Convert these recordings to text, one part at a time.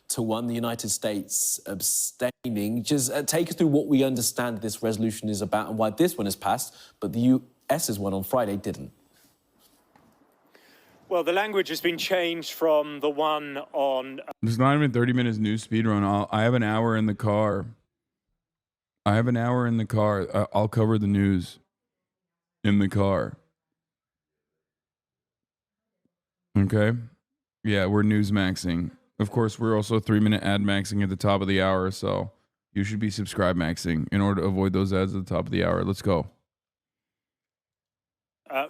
2-1, the United States abstaining. Just take us through what we understand this resolution is about and why this one has passed, but the US's one on Friday didn't. Well, the language has been changed from the one on... It's not even 30 minutes news speed run. I have an hour in the car. I'll cover the news in the car. Okay? Yeah, we're news maxing. Of course, we're also 3-minute ad maxing at the top of the hour, so you should be subscribe maxing in order to avoid those ads at the top of the hour. Let's go.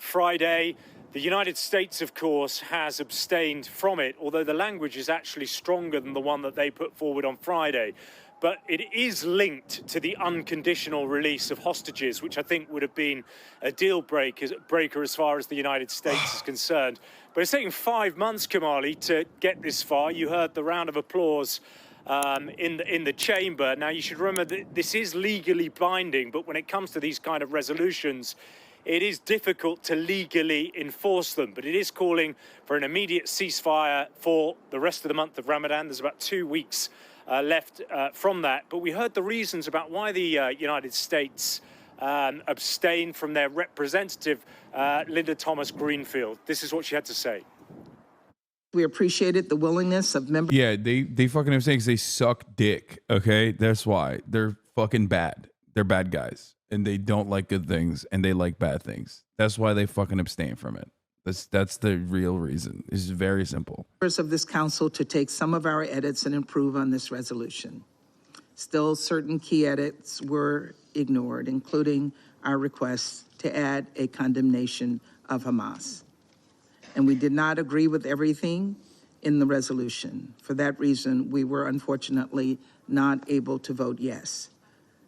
Friday, the United States, of course, has abstained from it, although the language is actually stronger than the one that they put forward on Friday. But it is linked to the unconditional release of hostages, which I think would have been a deal breaker as far as the United States is concerned. But it's taken 5 months, Kamali, to get this far. You heard the round of applause in the chamber. Now, you should remember that this is legally binding, but when it comes to these kind of resolutions, it is difficult to legally enforce them. But it is calling for an immediate ceasefire for the rest of the month of Ramadan. There's about 2 weeks left from that. But we heard the reasons about why the United States abstained from their representative, Linda Thomas Greenfield. This is what she had to say. We appreciated the willingness of members. Yeah, they fucking abstain because they suck dick, okay? That's why. They're fucking bad. They're bad guys. And they don't like good things, and they like bad things. That's why they fucking abstain from it. That's the real reason. It's very simple. Members of this council to take some of our edits and improve on this resolution. Still, certain key edits were ignored, including our request to add a condemnation of Hamas. And we did not agree with everything in the resolution. For that reason, we were unfortunately not able to vote yes.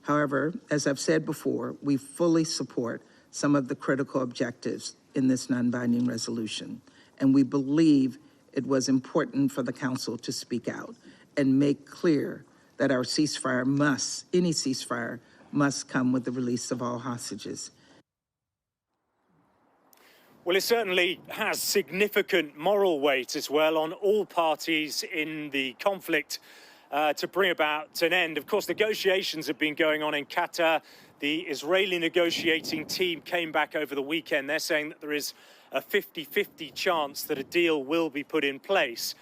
However, as I've said before, we fully support some of the critical objectives in this non-binding resolution. And we believe it was important for the council to speak out and make clear that our ceasefire any ceasefire must come with the release of all hostages. Well, it certainly has significant moral weight as well on all parties in the conflict to bring about an end. Of course, negotiations have been going on in Qatar. The Israeli negotiating team came back over the weekend. They're saying that there is a 50-50 chance that a deal will be put in place.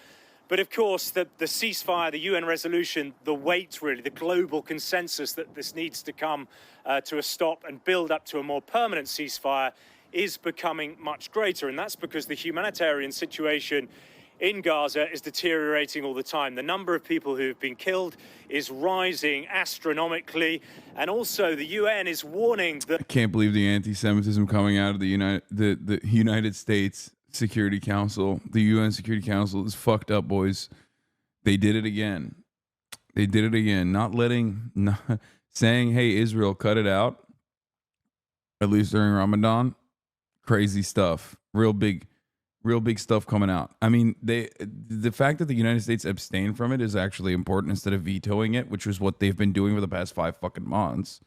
But of course, the ceasefire, the UN resolution, the weight really, the global consensus that this needs to come to a stop and build up to a more permanent ceasefire is becoming much greater. And that's because the humanitarian situation in Gaza is deteriorating all the time. The number of people who have been killed is rising astronomically. And also the UN is warning that... I can't believe the anti-Semitism coming out of the United States Security Council. The UN Security Council is fucked up, boys. They did it again. They did it again. Saying, hey, Israel, cut it out. At least during Ramadan. Crazy stuff. Real big stuff coming out. I mean, the fact that the United States abstained from it is actually important instead of vetoing it, which was what they've been doing for the past 5 fucking months.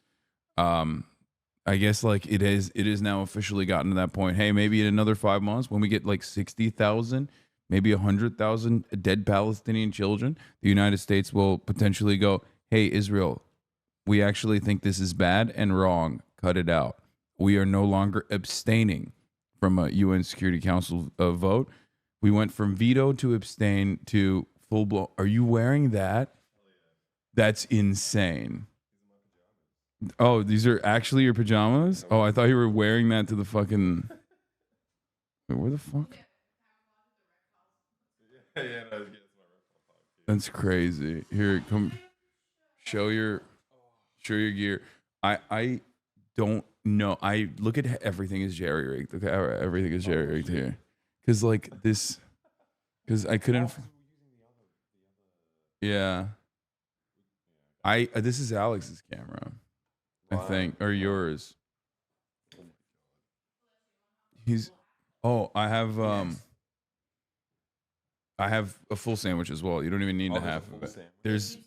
I guess like it is now officially gotten to that point. Hey, maybe in another 5 months when we get like 60,000, maybe 100,000 dead Palestinian children, the United States will potentially go, hey, Israel, we actually think this is bad and wrong. Cut it out. We are no longer abstaining from a UN Security Council vote. We went from veto to abstain to full blown. Are you wearing that? That's insane. Oh, these are actually your pajamas? Oh, I thought you were wearing that to the fucking... Wait, where the fuck? That's crazy. Here, come show your gear. I don't know. I look at everything is jerry-rigged. Okay, everything is jerry-rigged here. Because like this, because I couldn't. Yeah. This is Alex's camera, I think, or yours. I have a full sandwich as well. You don't even need to have it. There's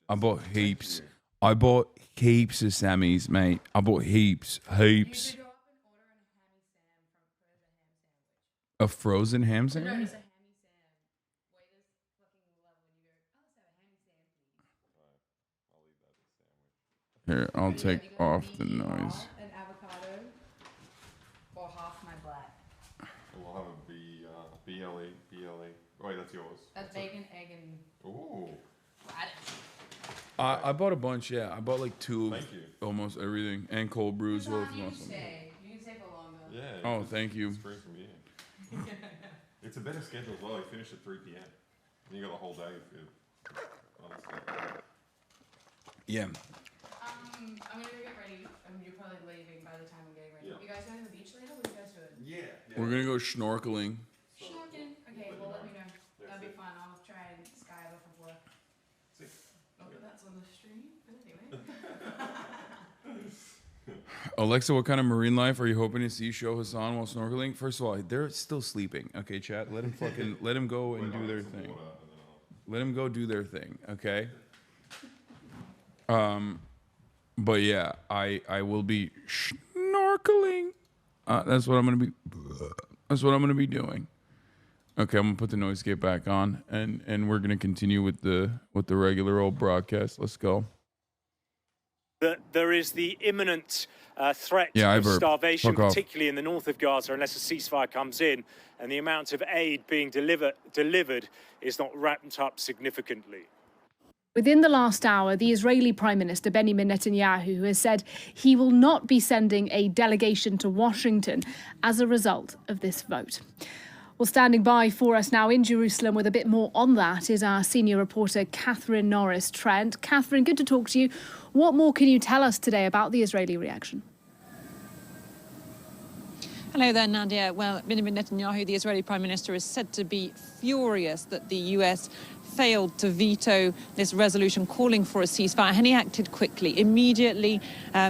I bought heaps. I bought heaps of Sammys, mate. I bought heaps. A frozen ham sandwich? Here, I'll take off the noise. An avocado or half my black. We'll have a BLE. Oh, wait, that's yours. That's bacon, egg, and Ooh. radish. I bought a bunch, yeah. I bought like 2 of Thank you. almost everything. And cold brew as well. If you You want can some. stay. You can stay for longer. Yeah. Oh, thank you. It's free from you. It's a better schedule as well. You finish at 3 p.m. And you got the whole day for honestly. Yeah. I'm gonna go get ready. You're probably leaving by the time I'm getting ready. Yeah. You guys going to the beach later? What are you guys doing? Yeah. We're gonna go snorkeling. Snorkeling. Okay, well let me know. That'll be fun. I'll try and sky off of work. Not that that's on the stream, but anyway. Alexa, what kind of marine life are you hoping to see show Hasan while snorkeling? First of all, they're still sleeping. Okay, chat. Let him go and do their thing. Let him go do their thing. Okay. But yeah, I will be snorkeling. That's what I'm gonna be. That's what I'm gonna be doing. Okay, I'm gonna put the noise gate back on, and we're gonna continue with the regular old broadcast. Let's go. That there is the imminent threat Yeah, I of burped. starvation, Fuck off. particularly in the north of Gaza, unless a ceasefire comes in, and the amount of aid being delivered is not ramped up significantly. Within the last hour, the Israeli Prime Minister Benjamin Netanyahu has said he will not be sending a delegation to Washington as a result of this vote. Well, standing by for us now in Jerusalem with a bit more on that is our senior reporter, Catherine Norris-Trent. Catherine, good to talk to you. What more can you tell us today about the Israeli reaction? Hello there, Nadia. Well, Benjamin Netanyahu, the Israeli Prime Minister, is said to be furious that the US failed to veto this resolution calling for a ceasefire, and he acted quickly, immediately,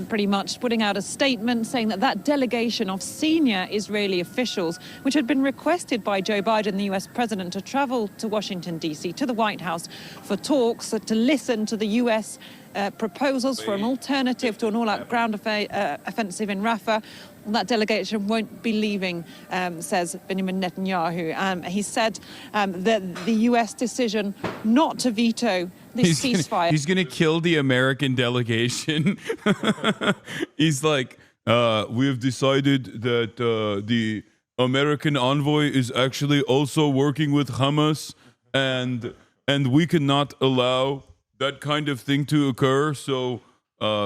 pretty much putting out a statement saying that that delegation of senior Israeli officials, which had been requested by Joe Biden, the US president, to travel to Washington, D.C., to the White House for talks, to listen to the US proposals for an alternative to an all-out ground offensive in Rafah. That delegation won't be leaving, says Benjamin Netanyahu. He said that the U.S. decision not to veto this ceasefire... He's going to kill the American delegation. He's like, we have decided that the American envoy is actually also working with Hamas, and we cannot allow that kind of thing to occur, so...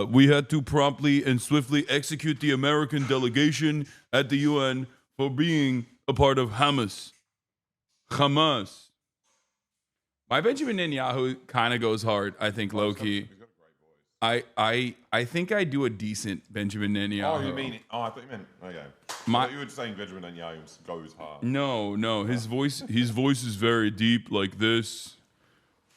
we had to promptly and swiftly execute the American delegation at the UN for being a part of Hamas. My Benjamin Netanyahu kind of goes hard, I think, low-key. I think I do a decent Benjamin Netanyahu. Oh, you mean? Oh, I thought you meant. Okay. I thought you were saying Benjamin Netanyahu goes hard. No. His voice is very deep, like this,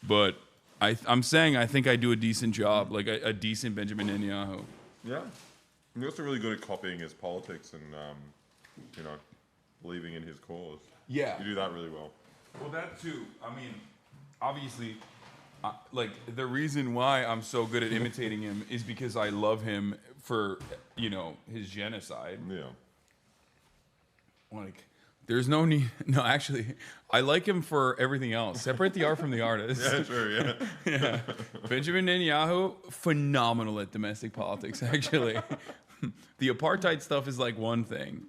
but. I'm saying I think I do a decent job, like a decent Benjamin Netanyahu. Yeah. You're also really good at copying his politics and, believing in his cause. Yeah. You do that really well. Well, that too. I mean, obviously, the reason why I'm so good at imitating him is because I love him for, his genocide. Yeah. Like, there's no need. No, actually, I like him for everything else. Separate the art from the artist. Yeah, sure, yeah. Yeah. Benjamin Netanyahu, phenomenal at domestic politics, actually. The apartheid stuff is like one thing.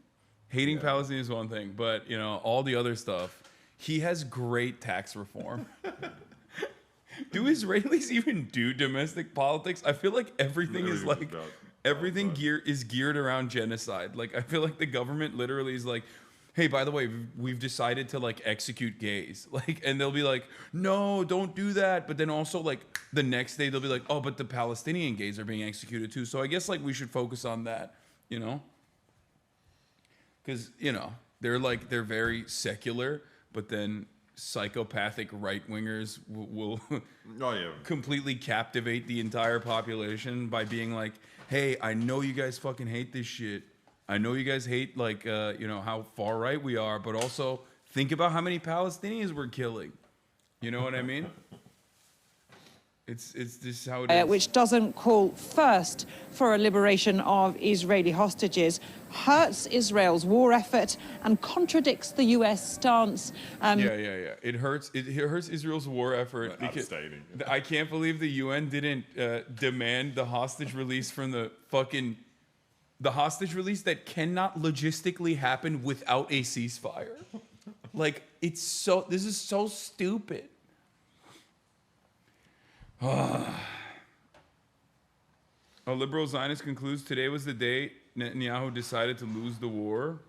Hating Palestinians is one thing. But, all the other stuff, he has great tax reform. Do Israelis even do domestic politics? I feel like everything is like, everything is geared around genocide. Like, I feel like the government literally is like, hey, by the way, we've decided to execute gays. And they'll be like, no, don't do that. But then also the next day they'll be like, oh, but the Palestinian gays are being executed too. So I guess we should focus on that, Because, they're very secular, but then psychopathic right-wingers will completely captivate the entire population by being like, hey, I know you guys fucking hate this shit. I know you guys hate, how far right we are, but also think about how many Palestinians we're killing. You know what I mean? It's just how it is. which doesn't call first for a liberation of Israeli hostages, hurts Israel's war effort and contradicts the U.S. stance. Yeah. It hurts. It hurts Israel's war effort. Because I can't believe the UN didn't demand the hostage release from the hostage release that cannot logistically happen without a ceasefire. Like, this is so stupid. A liberal Zionist concludes today was the day Netanyahu decided to lose the war.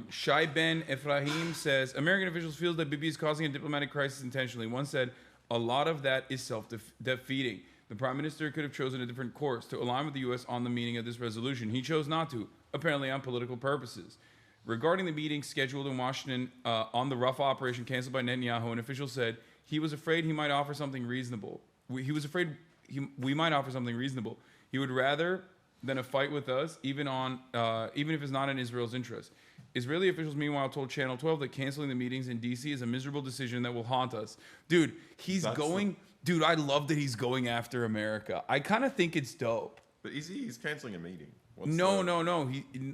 Shai Ben Ephraim says, American officials feel that Bibi is causing a diplomatic crisis intentionally. One said, a lot of that is self-defeating. The prime minister could have chosen a different course to align with the U.S. on the meaning of this resolution. He chose not to, apparently on political purposes. Regarding the meeting scheduled in Washington on the Rafah operation canceled by Netanyahu, an official said he was afraid he might offer something reasonable. He was afraid we might offer something reasonable. He would rather than a fight with us, even if it's not in Israel's interest. Israeli officials, meanwhile, told Channel 12 that canceling the meetings in D.C. is a miserable decision that will haunt us. Dude, Dude, I love that he's going after America. I kind of think it's dope. But he's canceling a meeting. No.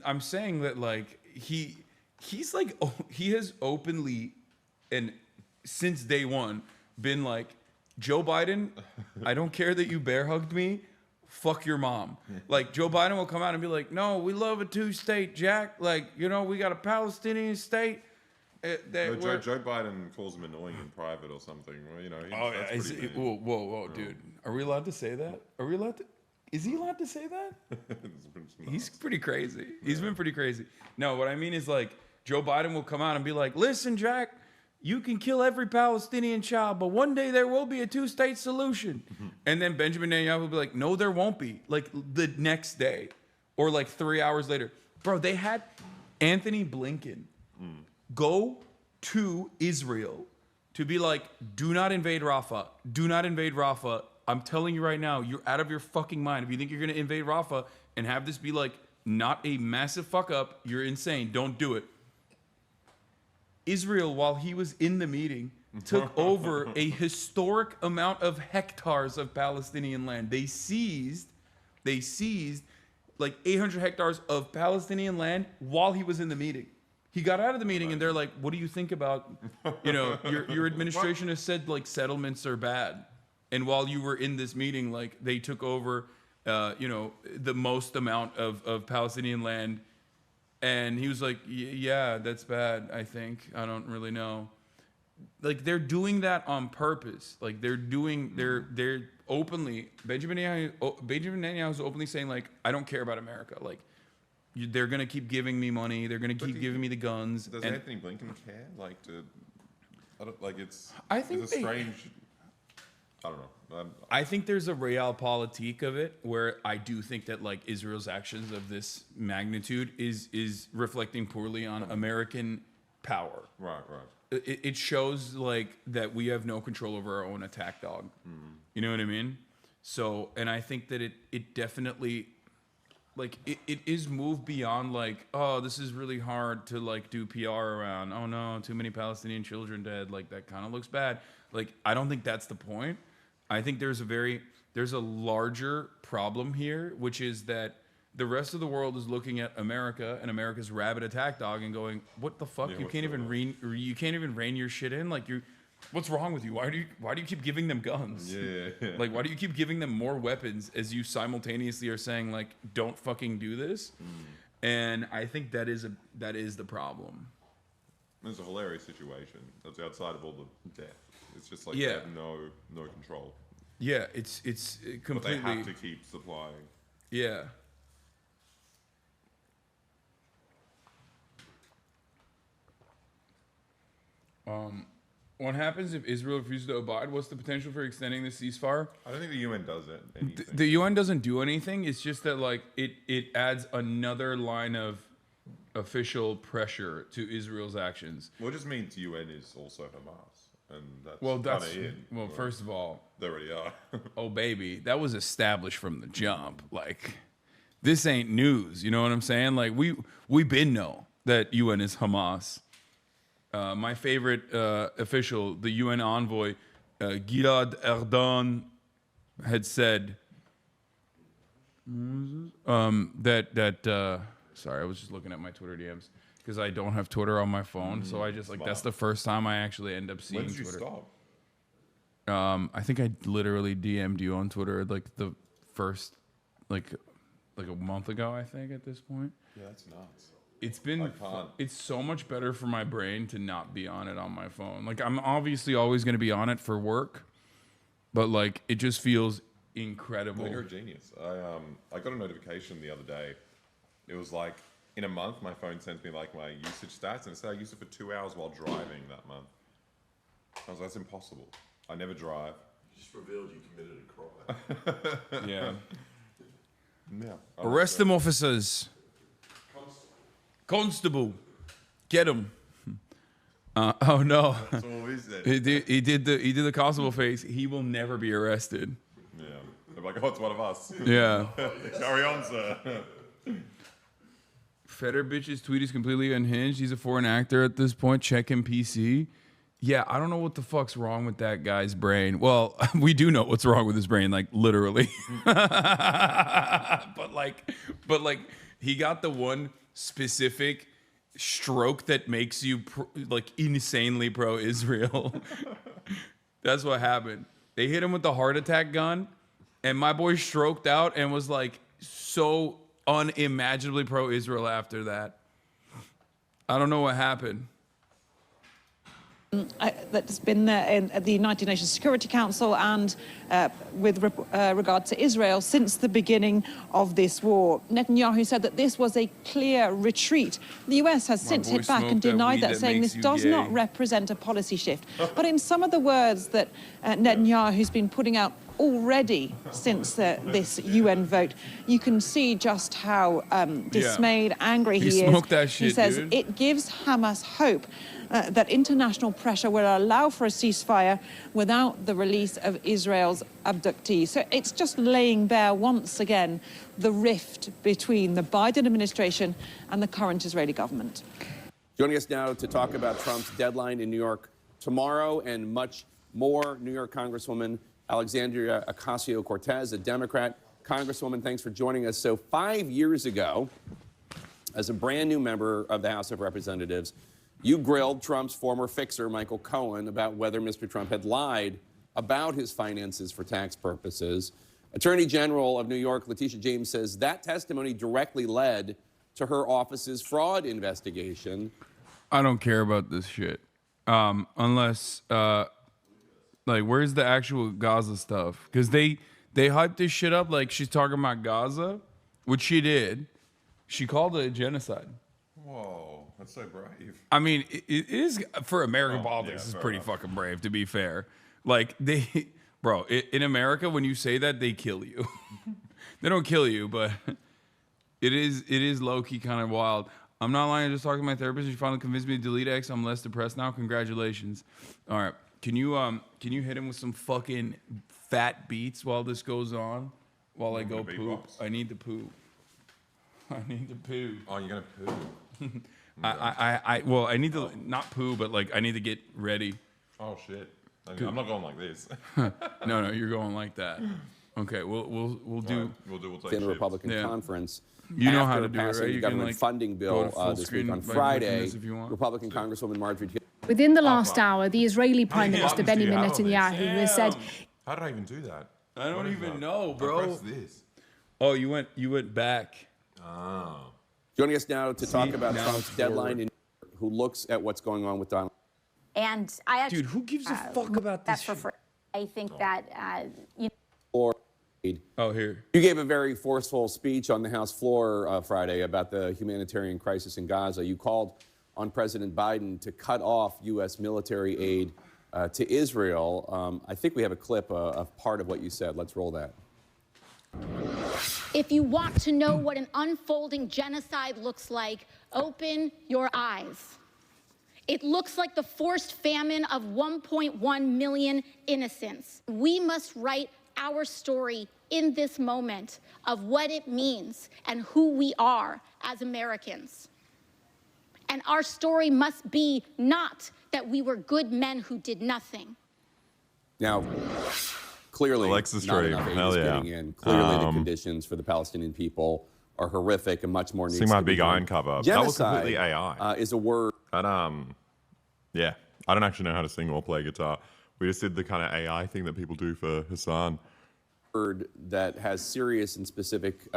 I'm saying that, like, he's like, he has openly and since day one been like, Joe Biden, I don't care that you bear hugged me. Fuck your mom. Like, Joe Biden will come out and be like, no, we love a two-state, Jack. Like, you know, we got a Palestinian state. Joe Biden calls him annoying in private or something. Well, you know, whoa, dude. Are we allowed to say that? Is he allowed to say that? He's pretty crazy. He's been pretty crazy. No, what I mean is, like, Joe Biden will come out and be like, listen, Jack, you can kill every Palestinian child, but one day there will be a two-state solution. And then Benjamin Netanyahu will be like, no, there won't be. Like, the next day or like 3 hours later. Bro, they had Anthony Blinken go to Israel to be like, do not invade Rafah. Do not invade Rafah. I'm telling you right now, you're out of your fucking mind. If you think you're going to invade Rafah and have this be like not a massive fuck up, you're insane. Don't do it. Israel, while he was in the meeting, took over a historic amount of hectares of Palestinian land. They seized like 800 hectares of Palestinian land while he was in the meeting. He got out of the meeting and they're like, what do you think about, you know, your administration has said like settlements are bad. And while you were in this meeting, like they took over, you know, the most amount of Palestinian land. And he was like, yeah, that's bad, I think. I don't really know. Like, they're doing that on purpose. Like, they're openly, Benjamin Netanyahu is openly saying, like, I don't care about America. Like, they're going to keep giving me money. They're going to keep giving me the guns. Does Anthony Blinken care? Like, it's a strange, I don't know. I think there's a realpolitik of it where I do think that like Israel's actions of this magnitude is reflecting poorly on American power. Right. It shows like that we have no control over our own attack dog. You know what I mean? So, and I think that it definitely like it is moved beyond like, oh, this is really hard to like do PR around. Oh no, too many Palestinian children dead. Like that kind of looks bad. Like I don't think that's the point. I think there's a larger problem here, which is that the rest of the world is looking at America and America's rabid attack dog and going, "What the fuck? You can't even rein your shit in. Like what's wrong with you? Why do you keep giving them guns? Yeah. Like why do you keep giving them more weapons as you simultaneously are saying like, don't fucking do this?" And I think that is the problem. It's a hilarious situation. That's outside of all the death. It's just like yeah. They have no control. Yeah, it's completely. But they have to keep supplying. Yeah. What happens if Israel refuses to abide? What's the potential for extending the ceasefire? I don't think the UN does anything. The UN doesn't do anything. It's just that like it adds another line of official pressure to Israel's actions. Well, it just means the UN is also Hamas, and that's well. First of all, they already are. Oh baby, that was established from the jump. Like, this ain't news. You know what I'm saying? Like we been know that UN is Hamas. My favorite official, the UN envoy, Gilad Erdogan had said sorry, I was just looking at my Twitter DMs because I don't have Twitter on my phone, so I just that's the first time I actually end up seeing Twitter. When did you stop? I think I literally DM'd you on Twitter like the first like a month ago, I think, at this point. Yeah, that's nuts. It's so much better for my brain to not be on it on my phone. Like, I'm obviously always going to be on it for work, but like it just feels incredible. Well, you're a genius. I got a notification the other day. It was like, in a month, my phone sends me like my usage stats, and it said I used it for 2 hours while driving that month. I was like, that's impossible. I never drive. Just revealed you committed a crime. Yeah. Yeah. Arrest them, officers. Constable. Get him. Oh no. That's all we said. He did the constable face. He will never be arrested. Yeah. They're like, oh, it's one of us. Yeah. Carry on, sir. Federbich's tweet is completely unhinged. He's a foreign actor at this point. Check him PC. Yeah, I don't know what the fuck's wrong with that guy's brain. Well, we do know what's wrong with his brain, like literally. but like he got the one specific stroke that makes you like insanely pro-Israel. That's what happened. They hit him with the heart attack gun, and my boy stroked out and was like so unimaginably pro-Israel after that. I don't know what happened. That's been there at the United Nations Security Council and with regard to Israel since the beginning of this war. Netanyahu said that this was a clear retreat. The US has since hit back and denied that, saying this does not represent a policy shift. But in some of the words that Netanyahu's been putting out already since this UN vote, you can see just how dismayed, angry he is. That shit, he says dude. It gives Hamas hope that international pressure will allow for a ceasefire without the release of Israel's abductees. So it's just laying bare once again the rift between the Biden administration and the current Israeli government. Joining us now to talk about Trump's deadline in New York tomorrow and much more, New York Congresswoman Alexandria Ocasio-Cortez, a Democrat. Congresswoman, thanks for joining us. So 5 years ago, as a brand new member of the House of Representatives, you grilled Trump's former fixer, Michael Cohen, about whether Mr. Trump had lied about his finances for tax purposes. Attorney General of New York, Letitia James, says that testimony directly led to her office's fraud investigation. I don't care about this shit. Unless, like, where's the actual Gaza stuff? Because they hyped this shit up like she's talking about Gaza, which she did. She called it a genocide. Whoa, that's so brave. I mean, it is, for American politics, it's pretty fucking brave, to be fair. Like, bro, in America, when you say that, they kill you. They don't kill you, but it is low-key kind of wild. I'm not lying, I just talked to my therapist. She finally convinced me to delete X. I'm less depressed now. Congratulations. All right. Can you hit him with some fucking fat beats while this goes on? While I go poop? I need to poop. I need to poo. Oh, you're gonna poo? Well, I need to not poo, but like I need to get ready. Oh shit! I'm not going like this. No, you're going like that. Okay, we'll do. We'll take in the Republican conference. You know how to do it, right? You government funding bill this week on Friday. Republican Congresswoman Marjorie. Within the last hour, the Israeli Prime Minister Benjamin Netanyahu has said, "How did I even do that? I don't even know, bro." I pressed this. Oh, you went back. Oh. Joining us now to talk about Trump's deadline, in who looks at what's going on with Donald. And I actually, dude, who gives a fuck about this? That's for I think that here. You gave a very forceful speech on the House floor Friday about the humanitarian crisis in Gaza. You called on President Biden to cut off U.S. military aid to Israel. I think we have a clip of part of what you said. Let's roll that. If you want to know what an unfolding genocide looks like, open your eyes. It looks like the forced famine of 1.1 million innocents. We must write our story in this moment of what it means and who we are as Americans. And our story must be not that we were good men who did nothing, Now, clearly, Alexa's not dream. enough aid Hell is yeah. getting in. Clearly, the conditions for the Palestinian people are horrific, and much more needs See to my be big done. iron cover. Genocide, that was completely AI. is a word. And yeah, I don't actually know how to sing or play guitar. We just did the kind of AI thing that people do for Hasan. Word that has serious and specific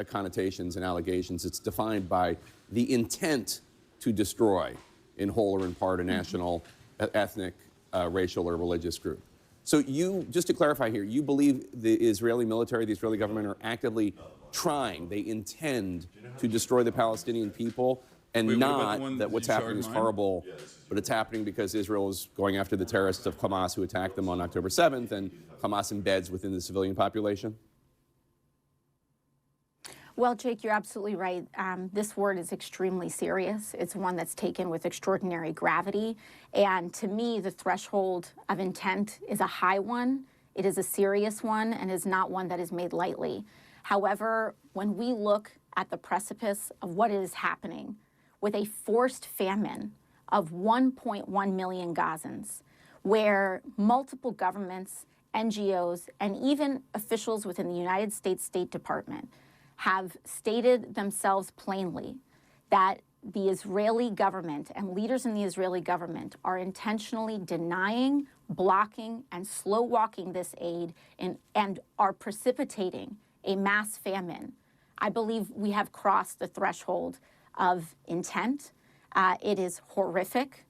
connotations and allegations. It's defined by the intent to destroy, in whole or in part, a national, ethnic, racial, or religious group. So you, just to clarify here, you believe the Israeli military, the Israeli government are actively trying, they intend to destroy the Palestinian people, and Wait, what about not the one that what's you happening shard is mine? horrible, but it's happening because Israel is going after the terrorists of Hamas who attacked them on October 7th, and Hamas embeds within the civilian population? Well, Jake, you're absolutely right. This word is extremely serious. It's one that's taken with extraordinary gravity. And to me, the threshold of intent is a high one. It is a serious one and is not one that is made lightly. However, when we look at the precipice of what is happening with a forced famine of 1.1 million Gazans, where multiple governments, NGOs, and even officials within the United States State Department have stated themselves plainly that the Israeli government and leaders in the Israeli government are intentionally denying, blocking, and slow walking this aid and are precipitating a mass famine. I believe we have crossed the threshold of intent. It is horrific.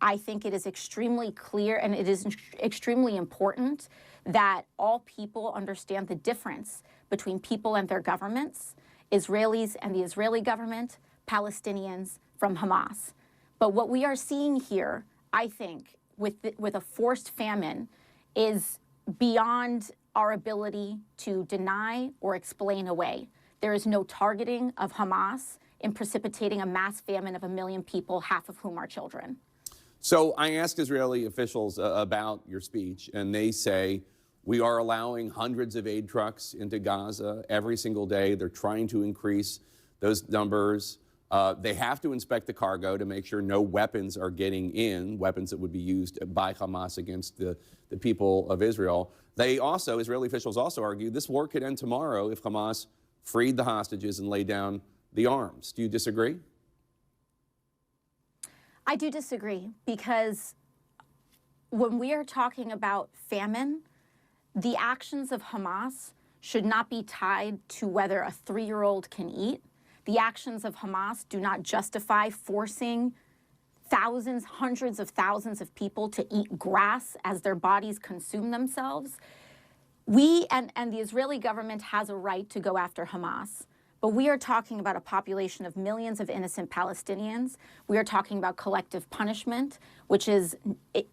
I think it is extremely clear and it is extremely important that all people understand the difference between people and their governments, Israelis and the Israeli government, Palestinians from Hamas. But what we are seeing here, I think, with a forced famine is beyond our ability to deny or explain away. There is no targeting of Hamas in precipitating a mass famine of 1 million people, half of whom are children. So I asked Israeli officials about your speech, and they say, we are allowing hundreds of aid trucks into Gaza every single day. They're trying to increase those numbers. They have to inspect the cargo to make sure no weapons are getting in, weapons that would be used by Hamas against the people of Israel. They also, Israeli officials also argue, this war could end tomorrow if Hamas freed the hostages and laid down the arms. Do you disagree? I do disagree, because when we are talking about famine, the actions of Hamas should not be tied to whether a 3-year-old can eat. The actions of Hamas do not justify forcing thousands, hundreds of thousands of people to eat grass as their bodies consume themselves. We and the Israeli government has a right to go after Hamas. But we are talking about a population of millions of innocent Palestinians. We are talking about collective punishment, which is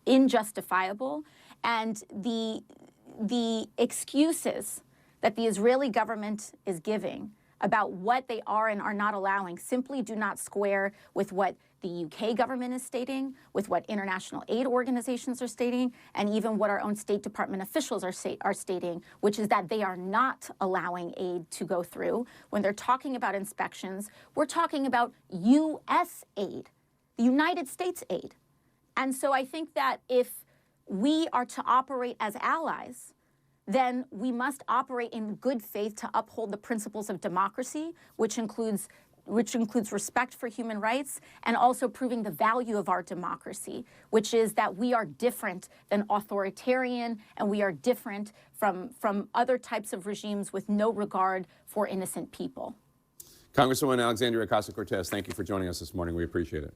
injustifiable. And the excuses that the Israeli government is giving about what they are and are not allowing simply do not square with what the UK government is stating, with what international aid organizations are stating, and even what our own State Department officials are stating, which is that they are not allowing aid to go through. When they're talking about inspections, we're talking about U.S. aid, the United States aid. And so I think that if we are to operate as allies, then we must operate in good faith to uphold the principles of democracy, which includes respect for human rights, and also proving the value of our democracy, which is that we are different than authoritarian and we are different from other types of regimes with no regard for innocent people. Congresswoman Alexandria Ocasio-Cortez, thank you for joining us this morning. We appreciate it.